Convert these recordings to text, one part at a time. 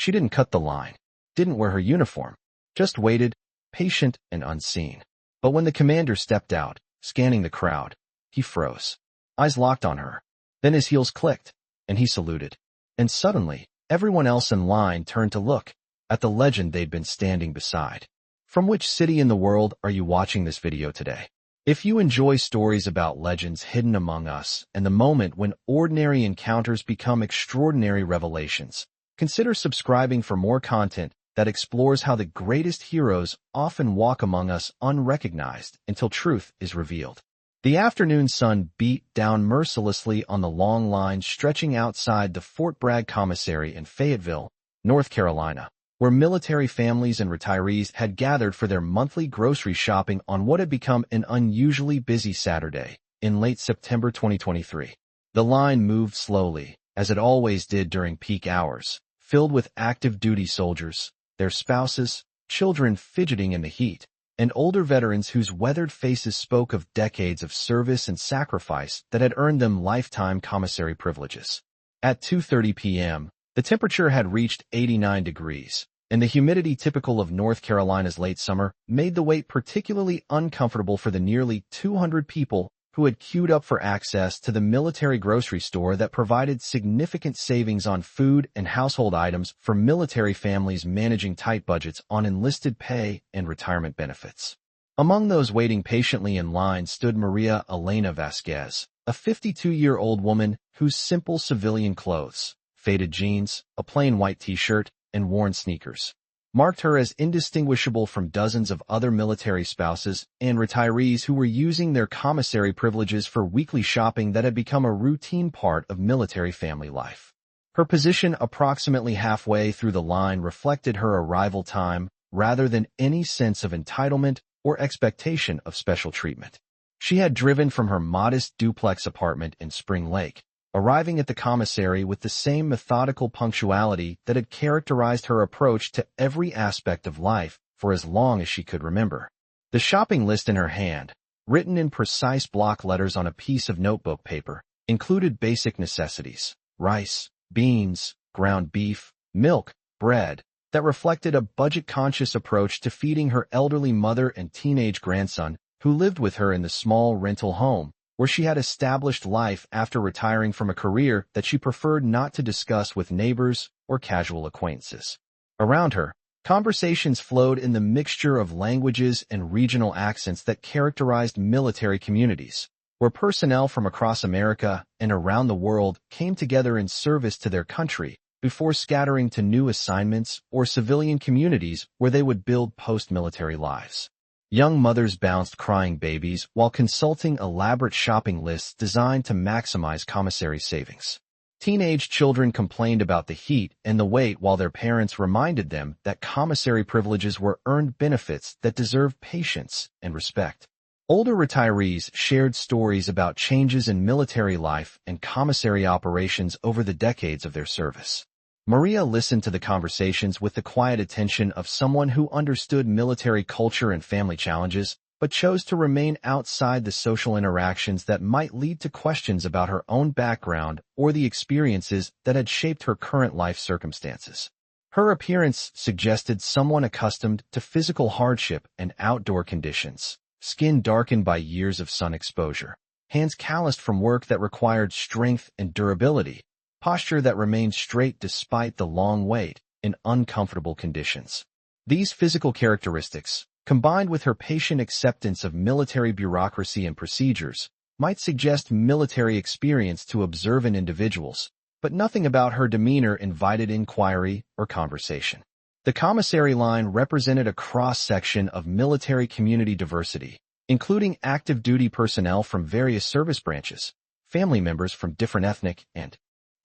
She didn't cut the line, didn't wear her uniform, just waited, patient and unseen. But when the commander stepped out, scanning the crowd, he froze. Eyes locked on her. Then his heels clicked, and he saluted. And suddenly, everyone else in line turned to look at the legend they'd been standing beside. From which city in the world are you watching this video today? If you enjoy stories about legends hidden among us and the moment when ordinary encounters become extraordinary revelations, consider subscribing for more content that explores how the greatest heroes often walk among us unrecognized until truth is revealed. The afternoon sun beat down mercilessly on the long line stretching outside the Fort Bragg commissary in Fayetteville, North Carolina, where military families and retirees had gathered for their monthly grocery shopping on what had become an unusually busy Saturday in late September 2023. The line moved slowly, as it always did during peak hours, filled with active duty soldiers, their spouses, children fidgeting in the heat, and older veterans whose weathered faces spoke of decades of service and sacrifice that had earned them lifetime commissary privileges. At 2:30 p.m., the temperature had reached 89 degrees, and the humidity typical of North Carolina's late summer made the wait particularly uncomfortable for the nearly 200 people who had queued up for access to the military grocery store that provided significant savings on food and household items for military families managing tight budgets on enlisted pay and retirement benefits. Among those waiting patiently in line stood Maria Elena Vasquez, a 52-year-old woman whose simple civilian clothes, faded jeans, a plain white t-shirt, and worn sneakers, marked her as indistinguishable from dozens of other military spouses and retirees who were using their commissary privileges for weekly shopping that had become a routine part of military family life. Her position approximately halfway through the line reflected her arrival time rather than any sense of entitlement or expectation of special treatment. She had driven from her modest duplex apartment in Spring Lake, arriving at the commissary with the same methodical punctuality that had characterized her approach to every aspect of life for as long as she could remember. The shopping list in her hand, written in precise block letters on a piece of notebook paper, included basic necessities: rice, beans, ground beef, milk, bread, that reflected a budget-conscious approach to feeding her elderly mother and teenage grandson who lived with her in the small rental home where she had established life after retiring from a career that she preferred not to discuss with neighbors or casual acquaintances. Around her, conversations flowed in the mixture of languages and regional accents that characterized military communities, where personnel from across America and around the world came together in service to their country before scattering to new assignments or civilian communities where they would build post-military lives. Young mothers bounced crying babies while consulting elaborate shopping lists designed to maximize commissary savings. Teenage children complained about the heat and the wait while their parents reminded them that commissary privileges were earned benefits that deserved patience and respect. Older retirees shared stories about changes in military life and commissary operations over the decades of their service. Maria listened to the conversations with the quiet attention of someone who understood military culture and family challenges, but chose to remain outside the social interactions that might lead to questions about her own background or the experiences that had shaped her current life circumstances. Her appearance suggested someone accustomed to physical hardship and outdoor conditions, skin darkened by years of sun exposure, hands calloused from work that required strength and durability, posture that remained straight despite the long wait in uncomfortable conditions. These physical characteristics, combined with her patient acceptance of military bureaucracy and procedures, might suggest military experience to observant individuals, but nothing about her demeanor invited inquiry or conversation. The commissary line represented a cross-section of military community diversity, including active duty personnel from various service branches, family members from different ethnic and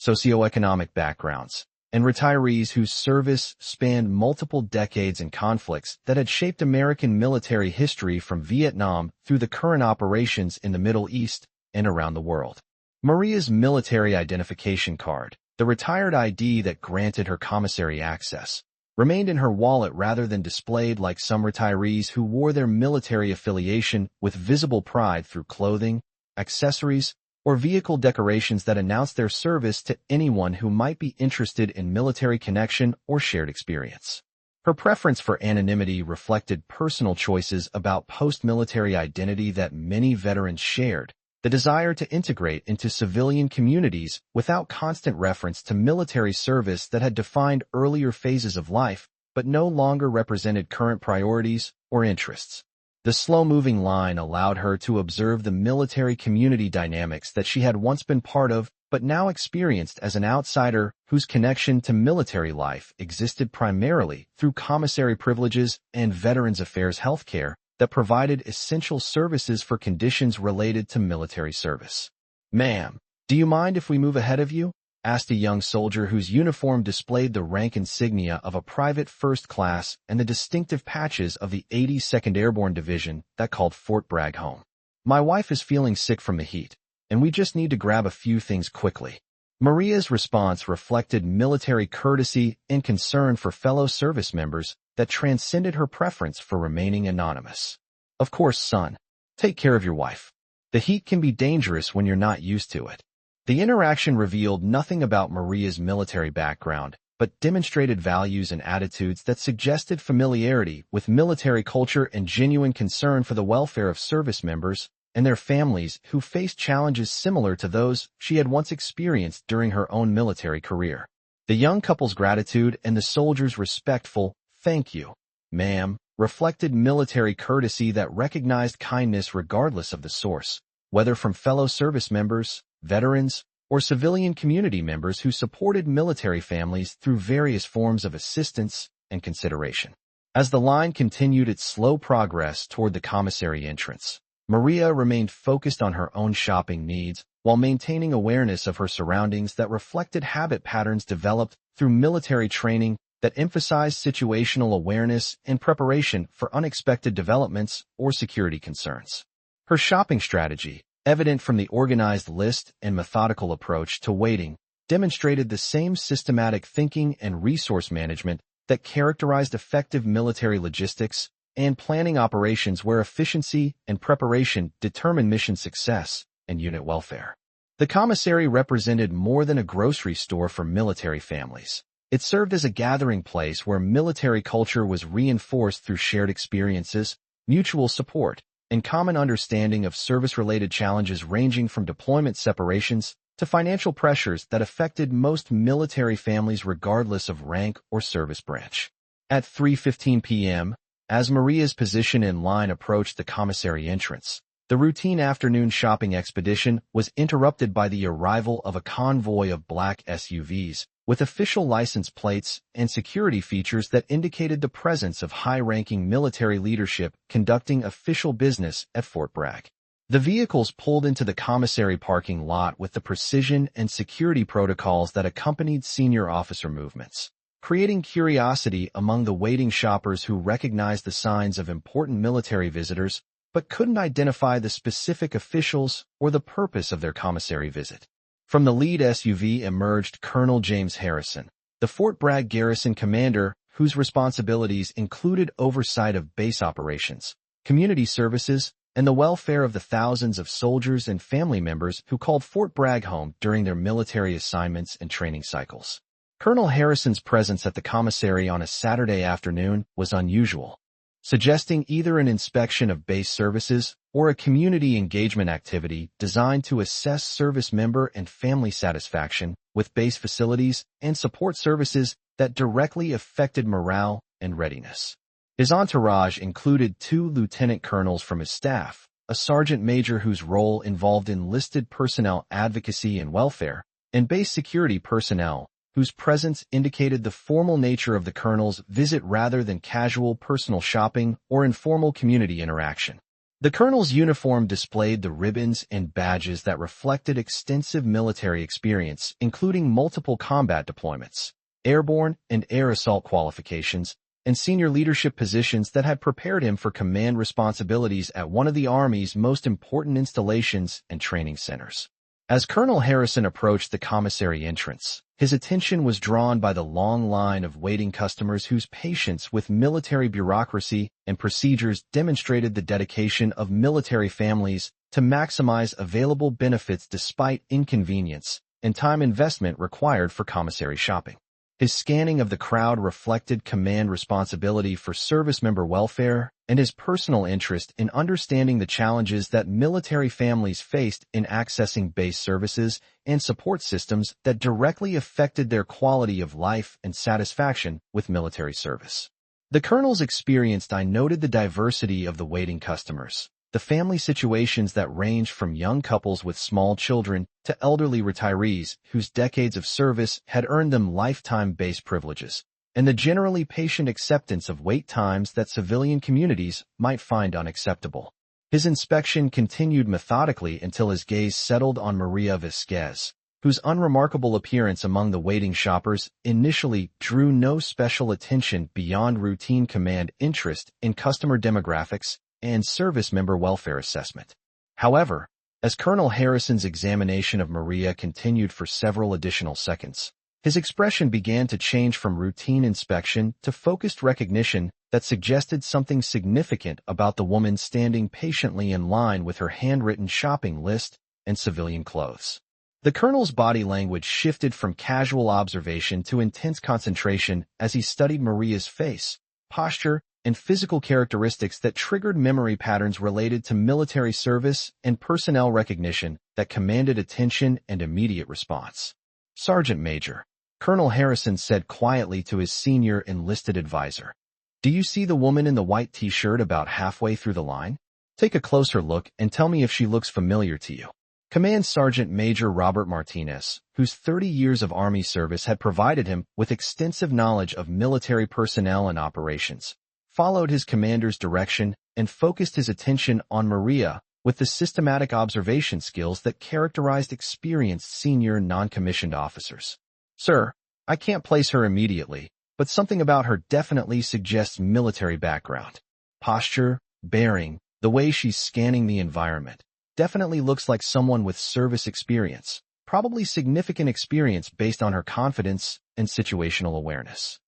socioeconomic backgrounds, and retirees whose service spanned multiple decades in conflicts that had shaped American military history from Vietnam through the current operations in the Middle East and around the world. Maria's military identification card, the retired ID that granted her commissary access, remained in her wallet rather than displayed like some retirees who wore their military affiliation with visible pride through clothing, accessories, or vehicle decorations that announced their service to anyone who might be interested in military connection or shared experience. Her preference for anonymity reflected personal choices about post-military identity that many veterans shared, the desire to integrate into civilian communities without constant reference to military service that had defined earlier phases of life but no longer represented current priorities or interests. The slow-moving line allowed her to observe the military community dynamics that she had once been part of but now experienced as an outsider whose connection to military life existed primarily through commissary privileges and Veterans Affairs healthcare that provided essential services for conditions related to military service. "Ma'am, do you mind if we move ahead of you?" asked a young soldier whose uniform displayed the rank insignia of a private first class and the distinctive patches of the 82nd Airborne Division that called Fort Bragg home. "My wife is feeling sick from the heat, and we just need to grab a few things quickly." Maria's response reflected military courtesy and concern for fellow service members that transcended her preference for remaining anonymous. "Of course, son. Take care of your wife. The heat can be dangerous when you're not used to it." The interaction revealed nothing about Maria's military background, but demonstrated values and attitudes that suggested familiarity with military culture and genuine concern for the welfare of service members and their families who faced challenges similar to those she had once experienced during her own military career. The young couple's gratitude and the soldiers' respectful "thank you, ma'am" reflected military courtesy that recognized kindness regardless of the source, whether from fellow service members, veterans, or civilian community members who supported military families through various forms of assistance and consideration. As the line continued its slow progress toward the commissary entrance, Maria remained focused on her own shopping needs while maintaining awareness of her surroundings that reflected habit patterns developed through military training that emphasized situational awareness and preparation for unexpected developments or security concerns. Her shopping strategy, evident from the organized list and methodical approach to waiting, demonstrated the same systematic thinking and resource management that characterized effective military logistics and planning operations where efficiency and preparation determine mission success and unit welfare. The commissary represented more than a grocery store for military families. It served as a gathering place where military culture was reinforced through shared experiences, mutual support, and common understanding of service-related challenges ranging from deployment separations to financial pressures that affected most military families regardless of rank or service branch. At 3:15 p.m., as Maria's position in line approached the commissary entrance, the routine afternoon shopping expedition was interrupted by the arrival of a convoy of black SUVs with official license plates and security features that indicated the presence of high-ranking military leadership conducting official business at Fort Bragg. The vehicles pulled into the commissary parking lot with the precision and security protocols that accompanied senior officer movements, creating curiosity among the waiting shoppers who recognized the signs of important military visitors but couldn't identify the specific officials or the purpose of their commissary visit. From the lead SUV emerged Colonel James Harrison, the Fort Bragg garrison commander whose responsibilities included oversight of base operations, community services, and the welfare of the thousands of soldiers and family members who called Fort Bragg home during their military assignments and training cycles. Colonel Harrison's presence at the commissary on a Saturday afternoon was unusual, suggesting either an inspection of base services or a community engagement activity designed to assess service member and family satisfaction with base facilities and support services that directly affected morale and readiness. His entourage included 2 lieutenant colonels from his staff, a sergeant major whose role involved enlisted personnel advocacy and welfare, and base security personnel whose presence indicated the formal nature of the colonel's visit rather than casual personal shopping or informal community interaction. The colonel's uniform displayed the ribbons and badges that reflected extensive military experience, including multiple combat deployments, airborne and air assault qualifications, and senior leadership positions that had prepared him for command responsibilities at one of the Army's most important installations and training centers. As Colonel Harrison approached the commissary entrance, his attention was drawn by the long line of waiting customers whose patience with military bureaucracy and procedures demonstrated the dedication of military families to maximize available benefits despite inconvenience and time investment required for commissary shopping. His scanning of the crowd reflected command responsibility for service member welfare and his personal interest in understanding the challenges that military families faced in accessing base services and support systems that directly affected their quality of life and satisfaction with military service. The colonel's experienced I noted the diversity of the waiting customers, the family situations that ranged from young couples with small children to elderly retirees whose decades of service had earned them lifetime base privileges, and the generally patient acceptance of wait times that civilian communities might find unacceptable. His inspection continued methodically until his gaze settled on Maria Vasquez, whose unremarkable appearance among the waiting shoppers initially drew no special attention beyond routine command interest in customer demographics and service member welfare assessment. However, as Colonel Harrison's examination of Maria continued for several additional seconds, his expression began to change from routine inspection to focused recognition that suggested something significant about the woman standing patiently in line with her handwritten shopping list and civilian clothes. The colonel's body language shifted from casual observation to intense concentration as he studied Maria's face, posture, and physical characteristics that triggered memory patterns related to military service and personnel recognition that commanded attention and immediate response. "Sergeant Major," Colonel Harrison said quietly to his senior enlisted advisor, "do you see the woman in the white t-shirt about halfway through the line? Take a closer look and tell me if she looks familiar to you." Command Sergeant Major Robert Martinez, whose 30 years of Army service had provided him with extensive knowledge of military personnel and operations, followed his commander's direction and focused his attention on Maria with the systematic observation skills that characterized experienced senior non-commissioned officers. "Sir, I can't place her immediately, but something about her definitely suggests military background. Posture, bearing, the way she's scanning the environment, definitely looks like someone with service experience, probably significant experience based on her confidence and situational awareness."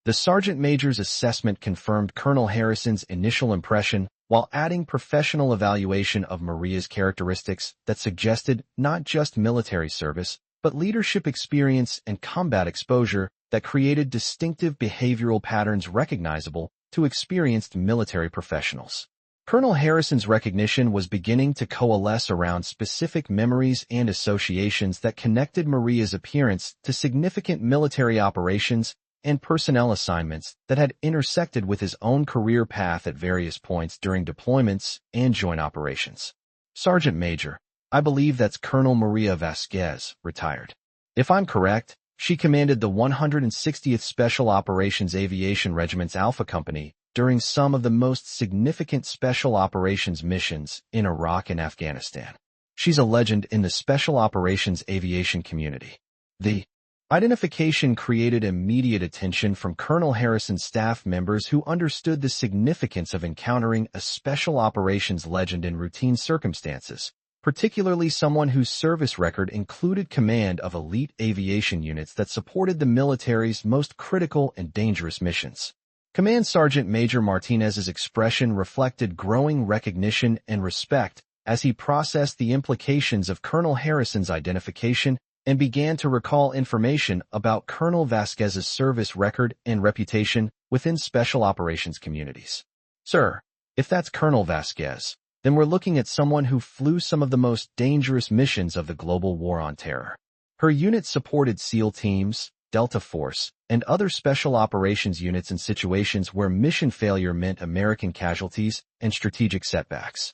The sergeant major's assessment confirmed Colonel Harrison's initial impression while adding professional evaluation of Maria's characteristics that suggested not just military service, but leadership experience and combat exposure that created distinctive behavioral patterns recognizable to experienced military professionals. Colonel Harrison's recognition was beginning to coalesce around specific memories and associations that connected Maria's appearance to significant military operations and personnel assignments that had intersected with his own career path at various points during deployments and joint operations. "Sergeant Major, I believe that's Colonel Maria Vasquez, retired. If I'm correct, she commanded the 160th Special Operations Aviation Regiment's Alpha Company during some of the most significant special operations missions in Iraq and Afghanistan. She's a legend in the special operations aviation community." The identification created immediate attention from Colonel Harrison's staff members who understood the significance of encountering a special operations legend in routine circumstances, particularly someone whose service record included command of elite aviation units that supported the military's most critical and dangerous missions. Command Sergeant Major Martinez's expression reflected growing recognition and respect as he processed the implications of Colonel Harrison's identification and began to recall information about Colonel Vasquez's service record and reputation within special operations communities. "Sir, if that's Colonel Vasquez, then we're looking at someone who flew some of the most dangerous missions of the global war on terror. Her unit supported SEAL teams, Delta Force, and other special operations units in situations where mission failure meant American casualties and strategic setbacks."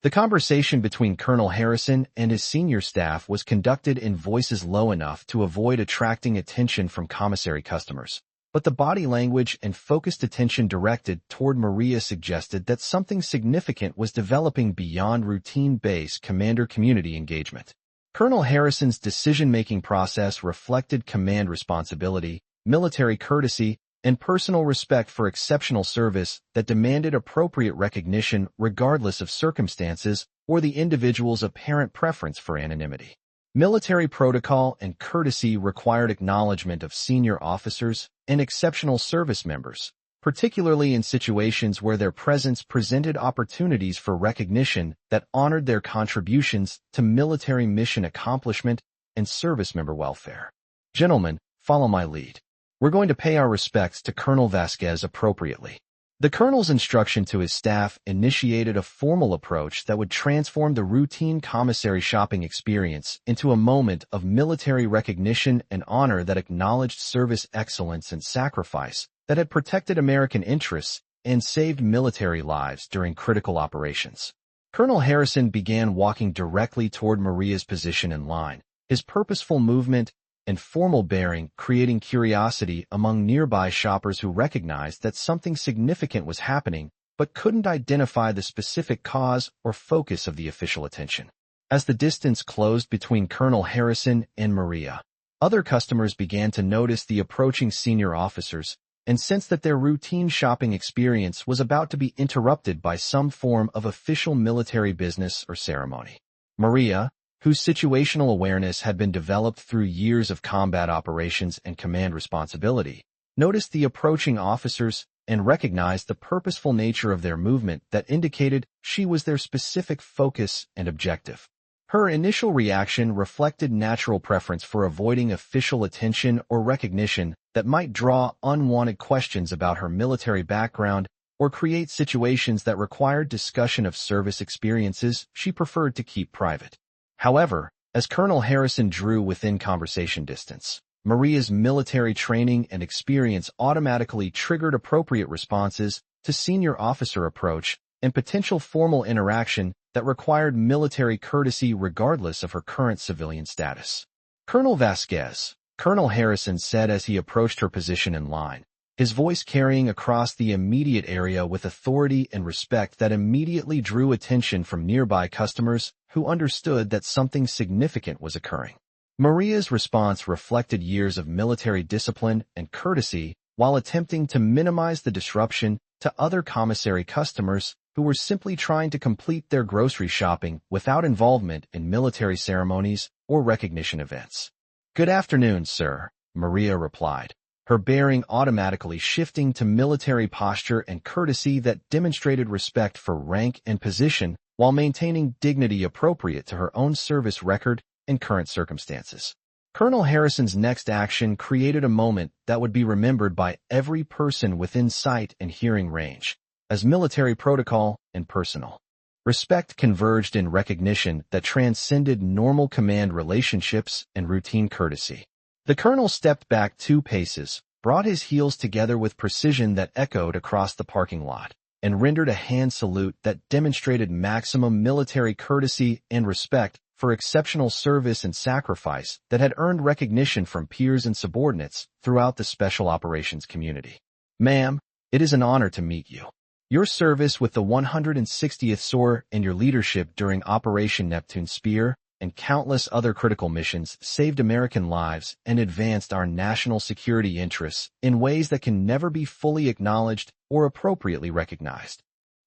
The conversation between Colonel Harrison and his senior staff was conducted in voices low enough to avoid attracting attention from commissary customers, but the body language and focused attention directed toward Maria suggested that something significant was developing beyond routine base commander community engagement. Colonel Harrison's decision-making process reflected command responsibility, military courtesy, and personal respect for exceptional service that demanded appropriate recognition regardless of circumstances or the individual's apparent preference for anonymity. Military protocol and courtesy required acknowledgement of senior officers and exceptional service members, particularly in situations where their presence presented opportunities for recognition that honored their contributions to military mission accomplishment and service member welfare. Gentlemen, follow my lead. We're going to pay our respects to Colonel Vasquez appropriately. The colonel's instruction to his staff initiated a formal approach that would transform the routine commissary shopping experience into a moment of military recognition and honor that acknowledged service excellence and sacrifice that had protected American interests and saved military lives during critical operations. Colonel Harrison began walking directly toward Maria's position in line, his purposeful movement and formal bearing creating curiosity among nearby shoppers who recognized that something significant was happening but couldn't identify the specific cause or focus of the official attention. As the distance closed between Colonel Harrison and Maria, other customers began to notice the approaching senior officers and sensed that their routine shopping experience was about to be interrupted by some form of official military business or ceremony. Maria, whose situational awareness had been developed through years of combat operations and command responsibility, noticed the approaching officers and recognized the purposeful nature of their movement that indicated she was their specific focus and objective. Her initial reaction reflected natural preference for avoiding official attention or recognition that might draw unwanted questions about her military background or create situations that required discussion of service experiences she preferred to keep private. However, as Colonel Harrison drew within conversation distance, Maria's military training and experience automatically triggered appropriate responses to senior officer approach and potential formal interaction that required military courtesy regardless of her current civilian status. Colonel Vasquez, Colonel Harrison said as he approached her position in line, his voice carrying across the immediate area with authority and respect that immediately drew attention from nearby customers who understood that something significant was occurring. Maria's response reflected years of military discipline and courtesy while attempting to minimize the disruption to other commissary customers who were simply trying to complete their grocery shopping without involvement in military ceremonies or recognition events. "Good afternoon, sir," Maria replied, her bearing automatically shifting to military posture and courtesy that demonstrated respect for rank and position while maintaining dignity appropriate to her own service record and current circumstances. Colonel Harrison's next action created a moment that would be remembered by every person within sight and hearing range, as military protocol and personal respect converged in recognition that transcended normal command relationships and routine courtesy. The colonel stepped back 2 paces, brought his heels together with precision that echoed across the parking lot, and rendered a hand salute that demonstrated maximum military courtesy and respect for exceptional service and sacrifice that had earned recognition from peers and subordinates throughout the special operations community. "Ma'am, it is an honor to meet you. Your service with the 160th SOAR and your leadership during Operation Neptune Spear and countless other critical missions saved American lives and advanced our national security interests in ways that can never be fully acknowledged or appropriately recognized."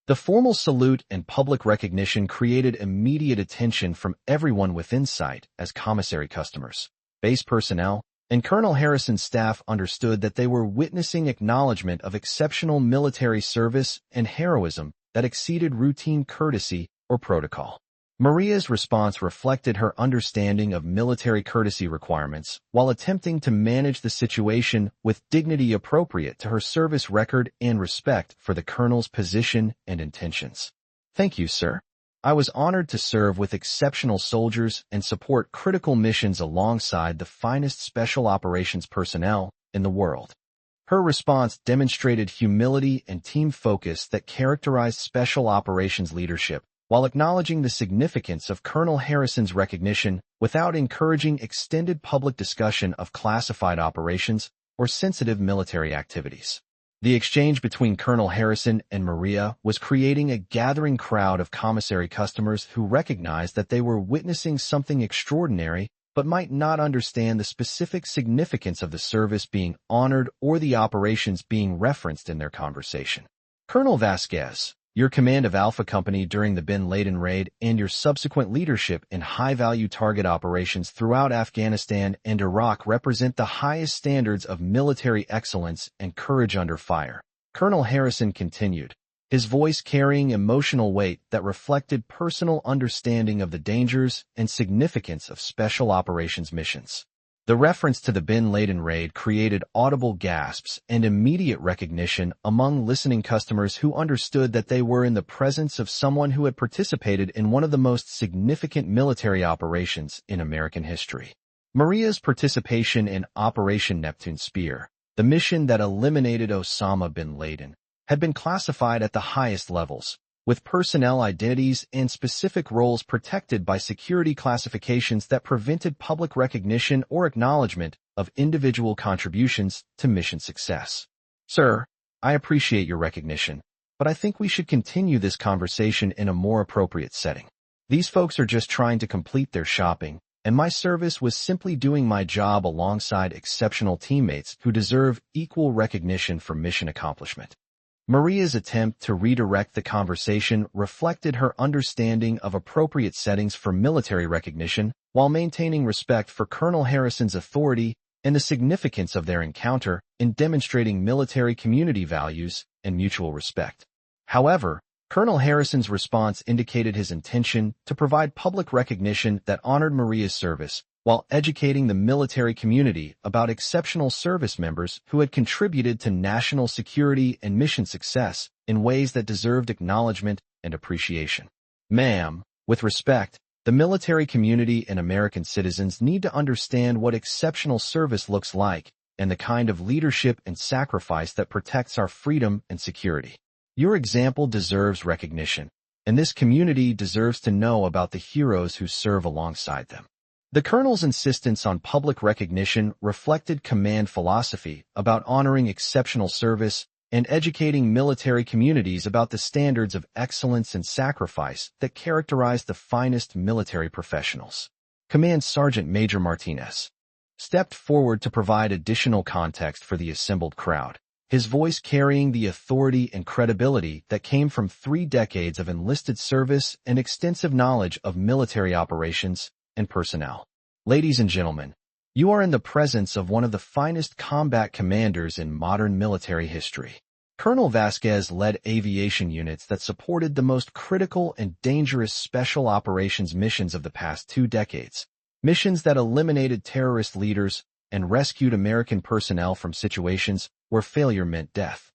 The formal salute and public recognition created immediate attention from everyone within sight as commissary customers, base personnel, and Colonel Harrison's staff understood that they were witnessing acknowledgement of exceptional military service and heroism that exceeded routine courtesy or protocol. Maria's response reflected her understanding of military courtesy requirements while attempting to manage the situation with dignity appropriate to her service record and respect for the colonel's position and intentions. "Thank you, sir. I was honored to serve with exceptional soldiers and support critical missions alongside the finest special operations personnel in the world." Her response demonstrated humility and team focus that characterized special operations leadership, while acknowledging the significance of Colonel Harrison's recognition without encouraging extended public discussion of classified operations or sensitive military activities. The exchange between Colonel Harrison and Maria was creating a gathering crowd of commissary customers who recognized that they were witnessing something extraordinary but might not understand the specific significance of the service being honored or the operations being referenced in their conversation. Colonel Vasquez, Your command of Alpha Company during the Bin Laden raid and your subsequent leadership in high-value target operations throughout Afghanistan and Iraq represent the highest standards of military excellence and courage under fire. Colonel Harrison continued, his voice carrying emotional weight that reflected personal understanding of the dangers and significance of special operations missions. The reference to the Bin Laden raid created audible gasps and immediate recognition among listening customers who understood that they were in the presence of someone who had participated in one of the most significant military operations in American history. Maria's participation in Operation Neptune Spear, the mission that eliminated Osama bin Laden, had been classified at the highest levels, with personnel identities and specific roles protected by security classifications that prevented public recognition or acknowledgement of individual contributions to mission success. Sir, I appreciate your recognition, but I think we should continue this conversation in a more appropriate setting. These folks are just trying to complete their shopping, and my service was simply doing my job alongside exceptional teammates who deserve equal recognition for mission accomplishment. Maria's attempt to redirect the conversation reflected her understanding of appropriate settings for military recognition while maintaining respect for Colonel Harrison's authority and the significance of their encounter in demonstrating military community values and mutual respect. However, Colonel Harrison's response indicated his intention to provide public recognition that honored Maria's service while educating the military community about exceptional service members who had contributed to national security and mission success in ways that deserved acknowledgement and appreciation. Ma'am, with respect, the military community and American citizens need to understand what exceptional service looks like and the kind of leadership and sacrifice that protects our freedom and security. Your example deserves recognition, and this community deserves to know about the heroes who serve alongside them. The Colonel's insistence on public recognition reflected command philosophy about honoring exceptional service and educating military communities about the standards of excellence and sacrifice that characterize the finest military professionals. Command Sergeant Major Martinez stepped forward to provide additional context for the assembled crowd, his voice carrying the authority and credibility that came from 3 decades of enlisted service and extensive knowledge of military operations and personnel. Ladies and gentlemen, you are in the presence of one of the finest combat commanders in modern military history. Colonel Vasquez led aviation units that supported the most critical and dangerous special operations missions of the past 2 decades, missions that eliminated terrorist leaders and rescued American personnel from situations where failure meant death.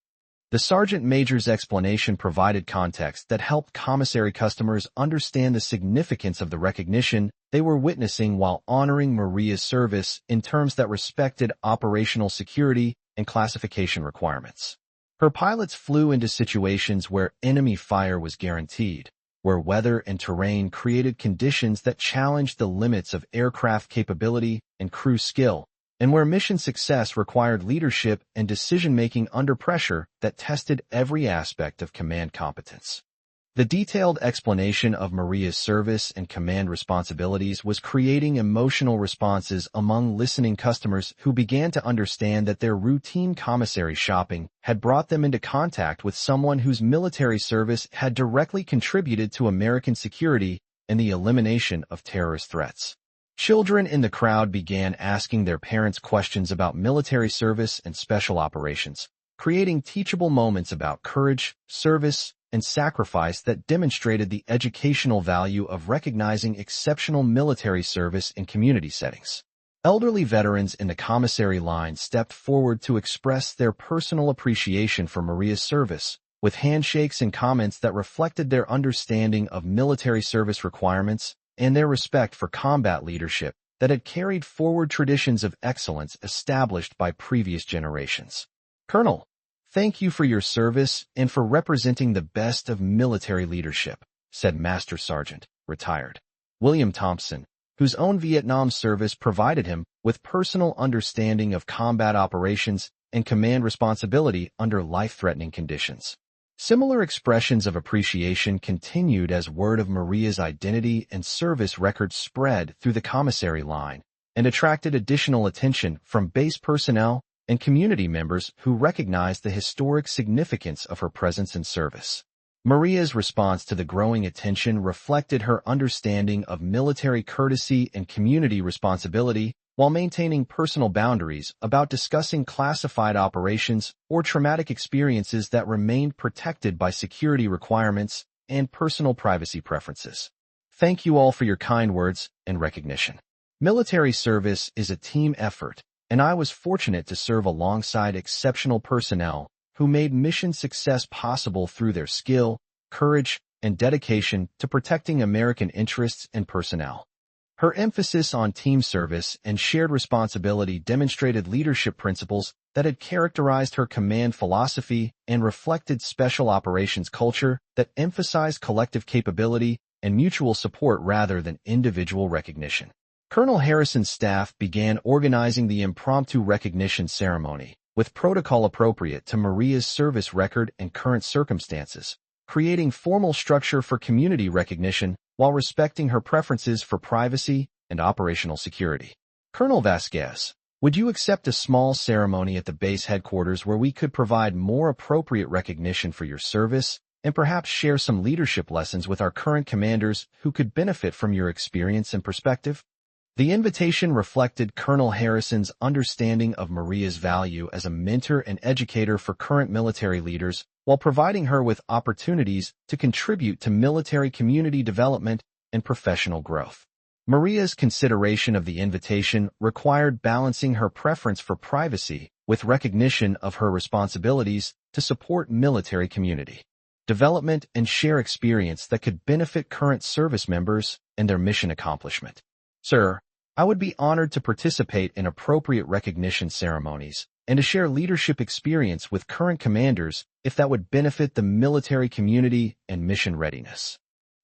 The Sergeant Major's explanation provided context that helped commissary customers understand the significance of the recognition they were witnessing while honoring Maria's service in terms that respected operational security and classification requirements. Her pilots flew into situations where enemy fire was guaranteed, where weather and terrain created conditions that challenged the limits of aircraft capability and crew skill, and where mission success required leadership and decision-making under pressure that tested every aspect of command competence. The detailed explanation of Maria's service and command responsibilities was creating emotional responses among listening customers who began to understand that their routine commissary shopping had brought them into contact with someone whose military service had directly contributed to American security and the elimination of terrorist threats. Children in the crowd began asking their parents questions about military service and special operations, creating teachable moments about courage, service, and sacrifice that demonstrated the educational value of recognizing exceptional military service in community settings. Elderly veterans in the commissary line stepped forward to express their personal appreciation for Maria's service, with handshakes and comments that reflected their understanding of military service requirements and their respect for combat leadership that had carried forward traditions of excellence established by previous generations. Colonel, thank you for your service and for representing the best of military leadership, said Master Sergeant, retired William Thompson, whose own Vietnam service provided him with personal understanding of combat operations and command responsibility under life-threatening conditions. Similar expressions of appreciation continued as word of Maria's identity and service record spread through the commissary line and attracted additional attention from base personnel and community members who recognized the historic significance of her presence and service. Maria's response to the growing attention reflected her understanding of military courtesy and community responsibility while maintaining personal boundaries about discussing classified operations or traumatic experiences that remained protected by security requirements and personal privacy preferences. Thank you all for your kind words and recognition. Military service is a team effort, and I was fortunate to serve alongside exceptional personnel who made mission success possible through their skill, courage, and dedication to protecting American interests and personnel. Her emphasis on team service and shared responsibility demonstrated leadership principles that had characterized her command philosophy and reflected special operations culture that emphasized collective capability and mutual support rather than individual recognition. Colonel Harrison's staff began organizing the impromptu recognition ceremony, with protocol appropriate to Maria's service record and current circumstances, creating formal structure for community recognition while respecting her preferences for privacy and operational security. Colonel Vasquez, would you accept a small ceremony at the base headquarters where we could provide more appropriate recognition for your service and perhaps share some leadership lessons with our current commanders who could benefit from your experience and perspective? The invitation reflected Colonel Harrison's understanding of Maria's value as a mentor and educator for current military leaders while providing her with opportunities to contribute to military community development and professional growth. Maria's consideration of the invitation required balancing her preference for privacy with recognition of her responsibilities to support military community development and share experience that could benefit current service members and their mission accomplishment. Sir, I would be honored to participate in appropriate recognition ceremonies and to share leadership experience with current commanders if that would benefit the military community and mission readiness.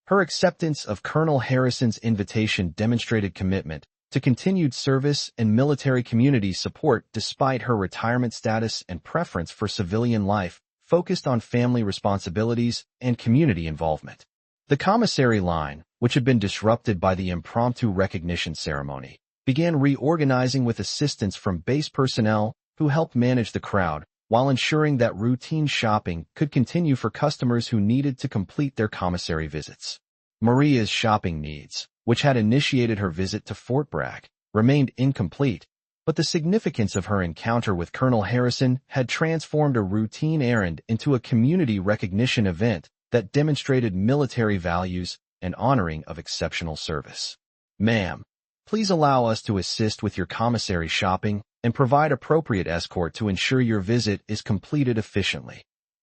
Her acceptance of Colonel Harrison's invitation demonstrated commitment to continued service and military community support despite her retirement status and preference for civilian life focused on family responsibilities and community involvement. The commissary line, which had been disrupted by the impromptu recognition ceremony, began reorganizing with assistance from base personnel who helped manage the crowd while ensuring that routine shopping could continue for customers who needed to complete their commissary visits. Maria's shopping needs, which had initiated her visit to Fort Bragg, remained incomplete, but the significance of her encounter with Colonel Harrison had transformed a routine errand into a community recognition event that demonstrated military values and honoring of exceptional service. Ma'am, please allow us to assist with your commissary shopping and provide appropriate escort to ensure your visit is completed efficiently,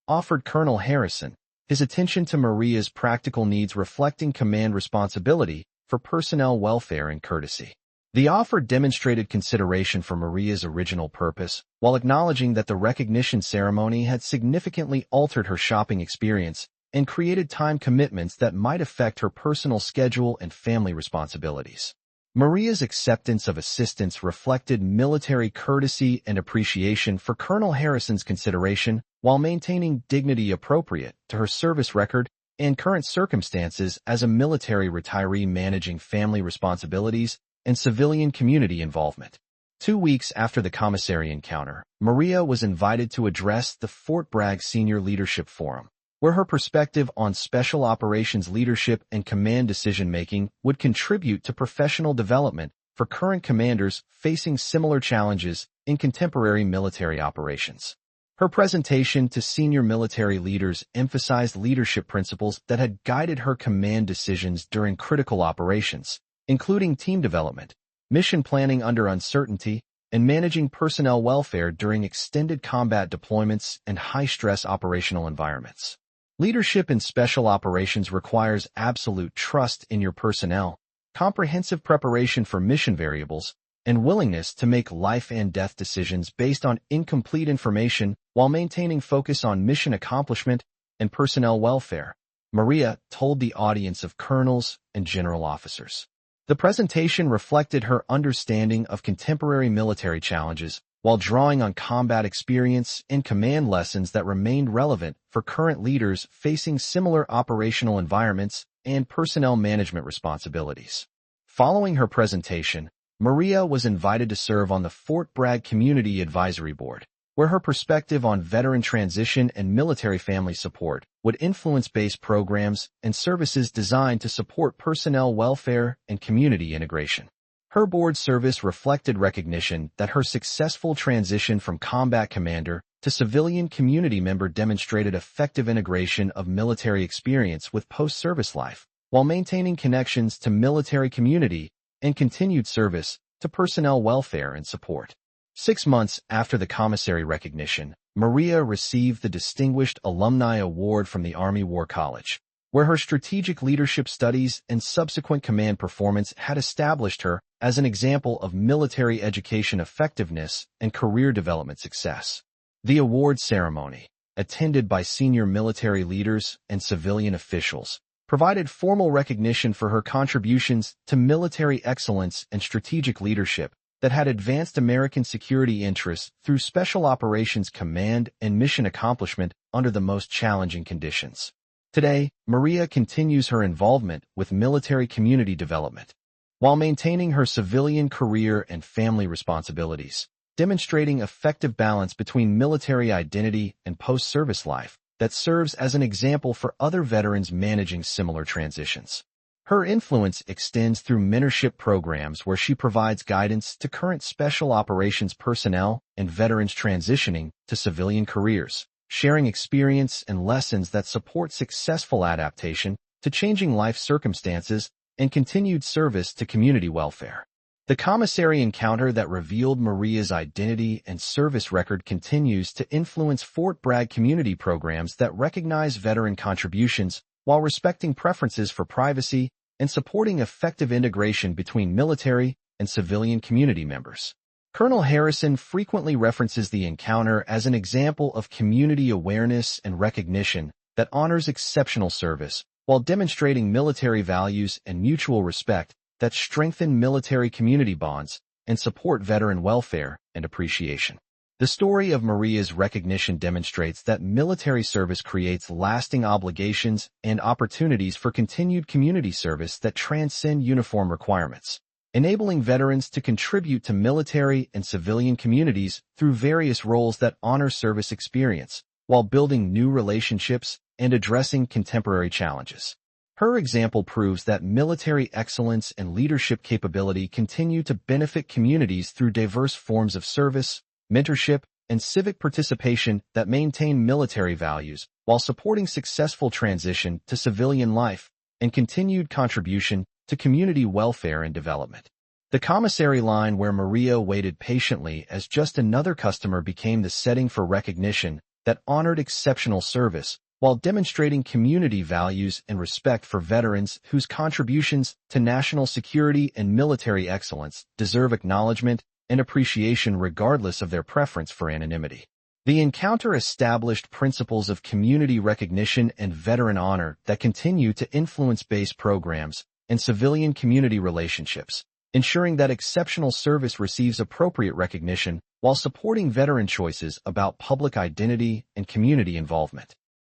offered Colonel Harrison, his attention to Maria's practical needs reflecting command responsibility for personnel welfare and courtesy. The offer demonstrated consideration for Maria's original purpose, while acknowledging that the recognition ceremony had significantly altered her shopping experience and created time commitments that might affect her personal schedule and family responsibilities. Maria's acceptance of assistance reflected military courtesy and appreciation for Colonel Harrison's consideration while maintaining dignity appropriate to her service record and current circumstances as a military retiree managing family responsibilities and civilian community involvement. 2 weeks after the commissary encounter, Maria was invited to address the Fort Bragg Senior Leadership Forum, where her perspective on special operations leadership and command decision-making would contribute to professional development for current commanders facing similar challenges in contemporary military operations. Her presentation to senior military leaders emphasized leadership principles that had guided her command decisions during critical operations, including team development, mission planning under uncertainty, and managing personnel welfare during extended combat deployments and high-stress operational environments. Leadership in special operations requires absolute trust in your personnel, comprehensive preparation for mission variables, and willingness to make life and death decisions based on incomplete information while maintaining focus on mission accomplishment and personnel welfare, Maria told the audience of colonels and general officers. The presentation reflected her understanding of contemporary military challenges while drawing on combat experience and command lessons that remained relevant for current leaders facing similar operational environments and personnel management responsibilities. Following her presentation, Maria was invited to serve on the Fort Bragg Community Advisory Board, where her perspective on veteran transition and military family support would influence base programs and services designed to support personnel welfare and community integration. Her board service reflected recognition that her successful transition from combat commander to civilian community member demonstrated effective integration of military experience with post-service life, while maintaining connections to military community and continued service to personnel welfare and support. 6 months after the commissary recognition, Maria received the Distinguished Alumni Award from the Army War College, where her strategic leadership studies and subsequent command performance had established her as an example of military education effectiveness and career development success. The award ceremony, attended by senior military leaders and civilian officials, provided formal recognition for her contributions to military excellence and strategic leadership that had advanced American security interests through Special Operations Command and mission accomplishment under the most challenging conditions. Today, Maria continues her involvement with military community development, while maintaining her civilian career and family responsibilities, demonstrating effective balance between military identity and post-service life that serves as an example for other veterans managing similar transitions. Her influence extends through mentorship programs where she provides guidance to current special operations personnel and veterans transitioning to civilian careers, sharing experience and lessons that support successful adaptation to changing life circumstances and continued service to community welfare. The commissary encounter that revealed Maria's identity and service record continues to influence Fort Bragg community programs that recognize veteran contributions while respecting preferences for privacy and supporting effective integration between military and civilian community members. Colonel Harrison frequently references the encounter as an example of community awareness and recognition that honors exceptional service while demonstrating military values and mutual respect that strengthen military community bonds and support veteran welfare and appreciation. The story of Maria's recognition demonstrates that military service creates lasting obligations and opportunities for continued community service that transcend uniform requirements, enabling veterans to contribute to military and civilian communities through various roles that honor service experience, while building new relationships and addressing contemporary challenges. Her example proves that military excellence and leadership capability continue to benefit communities through diverse forms of service, mentorship, and civic participation that maintain military values while supporting successful transition to civilian life and continued contribution to community welfare and development. The commissary line where Maria waited patiently as just another customer became the setting for recognition that honored exceptional service while demonstrating community values and respect for veterans whose contributions to national security and military excellence deserve acknowledgement and appreciation regardless of their preference for anonymity. The encounter established principles of community recognition and veteran honor that continue to influence base programs and civilian community relationships, ensuring that exceptional service receives appropriate recognition while supporting veteran choices about public identity and community involvement.